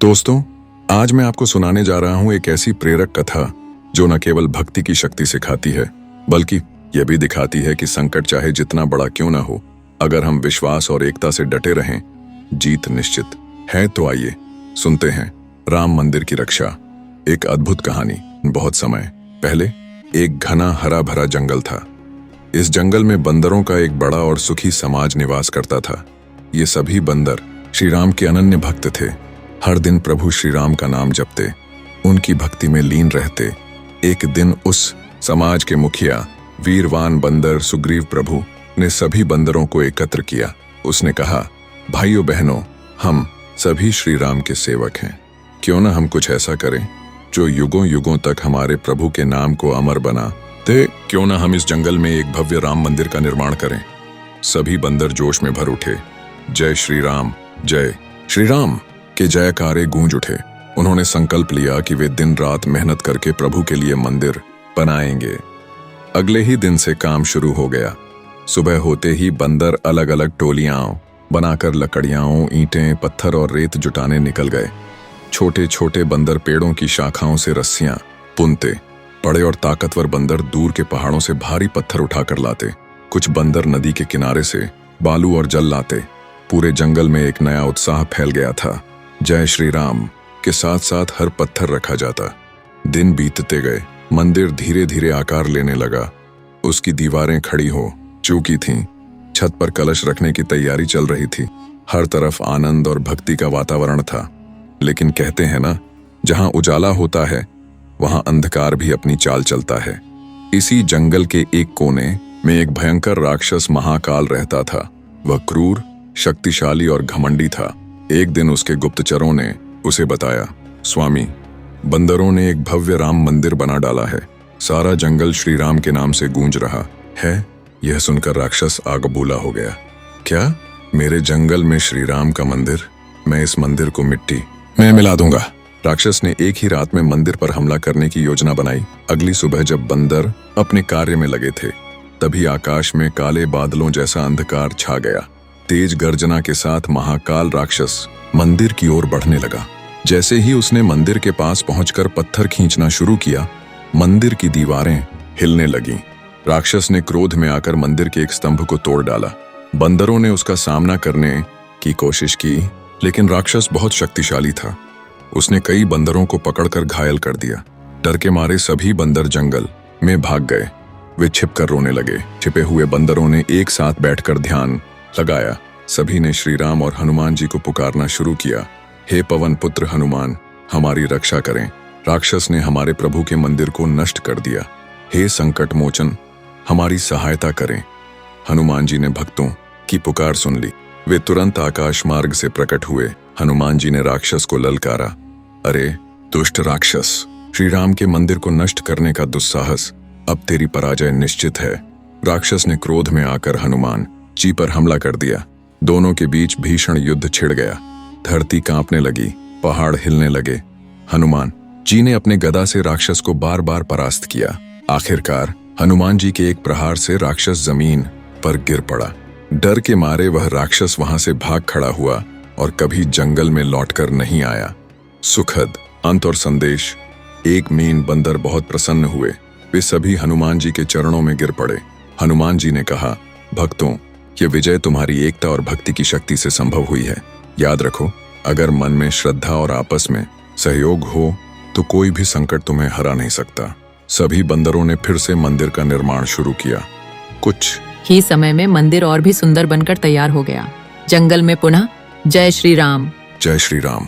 दोस्तों, आज मैं आपको सुनाने जा रहा हूं एक ऐसी प्रेरक कथा जो न केवल भक्ति की शक्ति सिखाती है, बल्कि यह भी दिखाती है कि संकट चाहे जितना बड़ा क्यों न हो, अगर हम विश्वास और एकता से डटे रहें, जीत निश्चित है। तो आइए सुनते हैं राम मंदिर की रक्षा। एक अद्भुत कहानी। बहुत समय पहले एक घना हरा भरा जंगल था। इस जंगल में बंदरों का एक बड़ा और सुखी समाज निवास करता था। ये सभी बंदर श्री राम के अनन्य भक्त थे। हर दिन प्रभु श्री राम का नाम जपते, उनकी भक्ति में लीन रहते। एक दिन उस समाज के मुखिया वीरवान बंदर सुग्रीव प्रभु ने सभी बंदरों को एकत्र किया। उसने कहा, भाइयों बहनों, हम सभी श्री राम के सेवक हैं। क्यों ना हम कुछ ऐसा करें जो युगों युगों तक हमारे प्रभु के नाम को अमर बनाते। क्यों ना हम इस जंगल में एक भव्य राम मंदिर का निर्माण करें। सभी बंदर जोश में भर उठे। जय श्री राम के जयकारे गूंज उठे। उन्होंने संकल्प लिया कि वे दिन रात मेहनत करके प्रभु के लिए मंदिर बनाएंगे। अगले ही दिन से काम शुरू हो गया। सुबह होते ही बंदर अलग अलग टोलियां बनाकर लकड़ियां, ईंटें, पत्थर और रेत जुटाने निकल गए। छोटे छोटे बंदर पेड़ों की शाखाओं से रस्सियां बुनते। बड़े और ताकतवर बंदर दूर के पहाड़ों से भारी पत्थर उठाकर लाते। कुछ बंदर नदी के किनारे से बालू और जल लाते। पूरे जंगल में एक नया उत्साह फैल गया था। जय श्री राम के साथ साथ हर पत्थर रखा जाता। दिन बीतते गए। मंदिर धीरे धीरे आकार लेने लगा। उसकी दीवारें खड़ी हो चुकी थीं। छत पर कलश रखने की तैयारी चल रही थी। हर तरफ आनंद और भक्ति का वातावरण था। लेकिन कहते हैं ना, जहां उजाला होता है वहां अंधकार भी अपनी चाल चलता है। इसी जंगल के एक कोने में एक भयंकर राक्षस महाकाल रहता था। वह क्रूर, शक्तिशाली और घमंडी था। एक दिन उसके गुप्तचरों ने उसे बताया, स्वामी, बंदरों ने एक भव्य राम मंदिर बना डाला है। सारा जंगल श्री राम के नाम से गूंज रहा है। यह सुनकर राक्षस आग बबूला हो गया। क्या? मेरे जंगल में श्री राम का मंदिर? मैं इस मंदिर को मिट्टी में मिला दूंगा। राक्षस ने एक ही रात में मंदिर पर हमला करने की योजना बनाई। अगली सुबह जब बंदर अपने कार्य में लगे थे, तभी आकाश में काले बादलों जैसा अंधकार छा गया। तेज गर्जना के साथ महाकाल राक्षस मंदिर की ओर बढ़ने लगा। जैसे ही उसने मंदिर के पास पहुंचकर पत्थर खींचना शुरू किया, मंदिर की दीवारें हिलने लगीं। राक्षस ने क्रोध में आकर मंदिर के एक स्तंभ को तोड़ डाला। बंदरों ने उसका सामना करने की कोशिश की, लेकिन राक्षस बहुत शक्तिशाली था। उसने कई बंदरों को पकड़कर घायल कर दिया। डर के मारे सभी बंदर जंगल में भाग गए। वे छिपकर रोने लगे। छिपे हुए बंदरों ने एक साथ बैठकर ध्यान लगाया। सभी ने श्री राम और हनुमान जी को पुकारना शुरू किया। हे पवन पुत्र हनुमान, हमारी रक्षा करें। राक्षस ने हमारे प्रभु के मंदिर को नष्ट कर दिया। हे संकट मोचन, हमारी सहायता करें। हनुमान जी ने भक्तों की पुकार सुन ली। वे तुरंत आकाश मार्ग से प्रकट हुए। हनुमान जी ने राक्षस को ललकारा, अरे दुष्ट राक्षस, श्री राम के मंदिर को नष्ट करने का दुस्साहस, अब तेरी पराजय निश्चित है। राक्षस ने क्रोध में आकर हनुमान जी पर हमला कर दिया। दोनों के बीच भीषण युद्ध छिड़ गया। धरती कांपने लगी, पहाड़ हिलने लगे। हनुमान जी ने अपने गदा से राक्षस को बार बार परास्त किया। आखिरकार हनुमान जी के एक प्रहार से राक्षस जमीन पर गिर पड़ा। डर के मारे वह राक्षस वहां से भाग खड़ा हुआ और कभी जंगल में लौटकर नहीं आया। सुखद अंत और संदेश। एक मीन बंदर बहुत प्रसन्न हुए। वे सभी हनुमान जी के चरणों में गिर पड़े। हनुमान जी ने कहा, भक्तों, ये विजय तुम्हारी एकता और भक्ति की शक्ति से संभव हुई है। याद रखो, अगर मन में श्रद्धा और आपस में सहयोग हो तो कोई भी संकट तुम्हें हरा नहीं सकता। सभी बंदरों ने फिर से मंदिर का निर्माण शुरू किया। कुछ ही समय में मंदिर और भी सुंदर बनकर तैयार हो गया। जंगल में पुनः जय श्री राम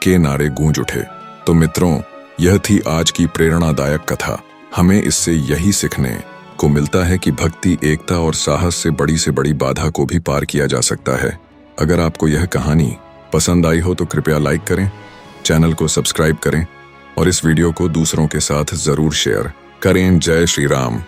के नारे गूंज उठे। तो मित्रों, यह थी आज की प्रेरणादायक कथा। हमें इससे यही सीखने को मिलता है कि भक्ति, एकता और साहस से बड़ी बाधा को भी पार किया जा सकता है। अगर आपको यह कहानी पसंद आई हो तो कृपया लाइक करें, चैनल को सब्सक्राइब करें और इस वीडियो को दूसरों के साथ जरूर शेयर करें। जय श्री राम।